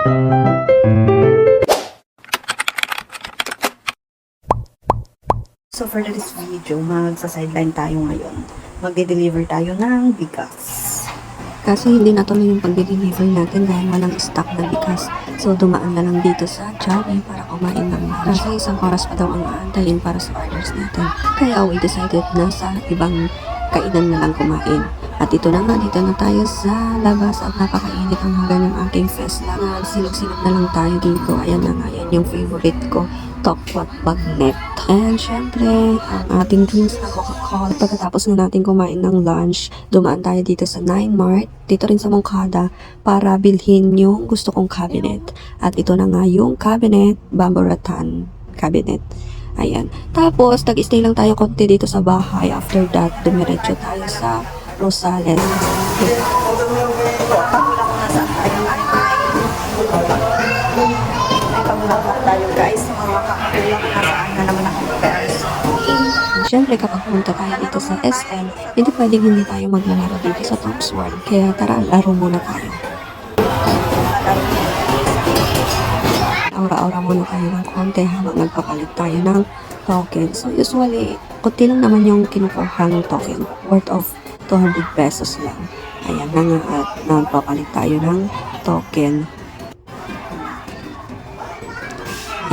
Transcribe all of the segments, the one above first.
So for this video, magsa-sideline tayo ngayon. Magde-deliver tayo ng bigas. Kasi hindi natuloy yung pagde-deliver natin dahil walang stock na bigas. So dumaan na lang dito sa Jollibee para kumain ng lunch. Kasi isang oras pa daw ang aantayin para sa orders natin. Kaya we decided na sa ibang kainan na lang kumain. At ito na nga, dito na tayo sa labas at napakainit ang haga ng aking festa. Sinog-sinog na lang tayo dito. Ayan na nga, yan yung favorite ko. Tokwa Bagnet. And syempre, ang ating drinks na Coca-Cola. Pagkatapos na natin kumain ng lunch, dumaan tayo dito sa 9 Mart, dito rin sa Moncada, para bilhin yung gusto kong cabinet. At ito na nga yung cabinet, Bamboo Rattan cabinet. Ayan. Tapos, nag-stay lang tayo konti dito sa bahay. After that, dumiretso tayo sa Rosales. Tayo guys, mga kakakulang na saan na naman ako guys. Siyempre kapag punta tayo dito sa SM, hindi pwedeng hindi tayo maglalaro dito sa Tom's World. Kaya tara, laro muna tayo. Aura-aura muna tayo ng konti habang nagpapalit tayo ng token. So usually, kunti lang naman yung kinukuha ng token. Worth of 200 pesos lang. Ayan na nga at nagpapalit tayo ng token.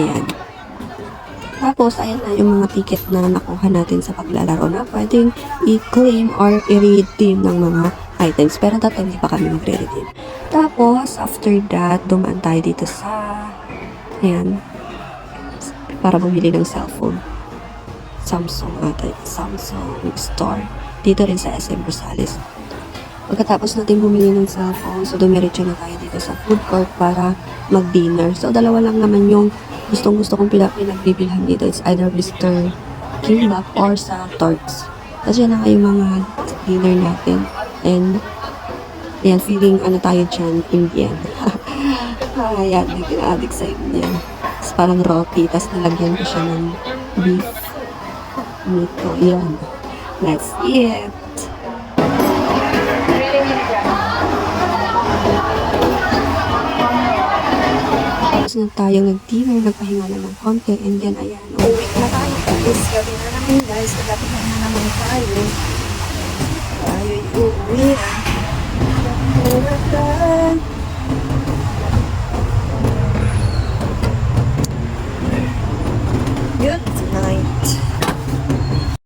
Ayan. Tapos, ayan na yung mga ticket na nakuha natin sa paglalaro na pwedeng i-claim or i-redeem ng mga items. Pero dati hindi pa kami magre-redeem. Tapos, after that, dumaan tayo dito sa ayan, para bumili ng cellphone. Samsung ata, Samsung store. Dito rin sa SM Rosales. Pagkatapos natin bumili ng cellphone, so dumiretso na tayo dito sa food court para mag-dinner. So, dalawa lang naman yung gustong-gusto kong pinagbibilhan dito. It's either Mr. Kimbap or sa Torts. Kasi yan na nga yung mga dinner natin. And, ayan, feeling ano tayo dyan, Indian. Ayan, nag-addict sa Indian. Tapos parang roti, tapos nilagyan ko siya ng beef. Nito, yan. Let's eat! Tapos na tayo nag-dinner, nagpahinga na ng konti, and then ayan, uwi na tayo guys. Gabi na naman guys, nagapit na naman tayo. Tayo uuwi na.